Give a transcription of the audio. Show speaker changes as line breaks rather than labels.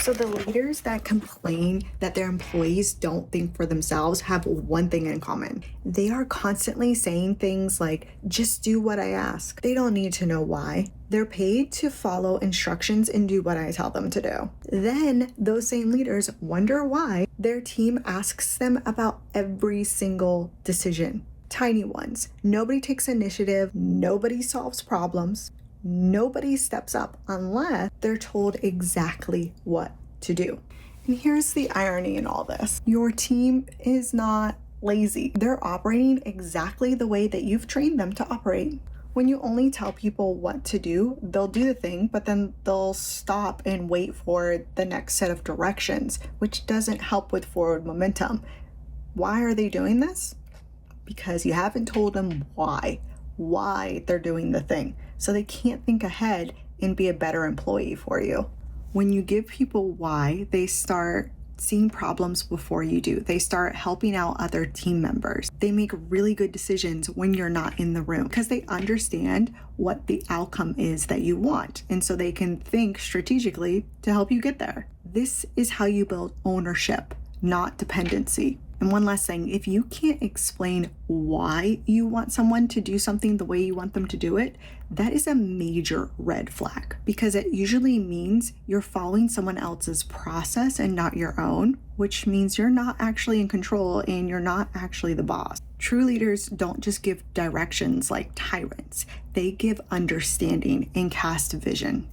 So the leaders that complain that their employees don't think for themselves have one thing in common. They are constantly saying things like, just do what I ask. They don't need to know why. They're paid to follow instructions and do what I tell them to do. Then those same leaders wonder why their team asks them about every single decision. Tiny ones. Nobody takes initiative. Nobody solves problems. Nobody steps up unless they're told exactly what to do. And here's the irony in all this. Your team is not lazy. They're operating exactly the way that you've trained them to operate. When you only tell people what to do, they'll do the thing, but then they'll stop and wait for the next set of directions, which doesn't help with forward momentum. Why are they doing this? Because you haven't told them why they're doing the thing. So they can't think ahead and be a better employee for you. When you give people why, they start seeing problems before you do. They start helping out other team members. They make really good decisions when you're not in the room because they understand what the outcome is that you want. And so they can think strategically to help you get there. This is how you build ownership, not dependency. And one last thing, if you can't explain why you want someone to do something the way you want them to do it, that is a major red flag because it usually means you're following someone else's process and not your own, which means you're not actually in control and you're not actually the boss. True leaders don't just give directions like tyrants. They give understanding and cast vision.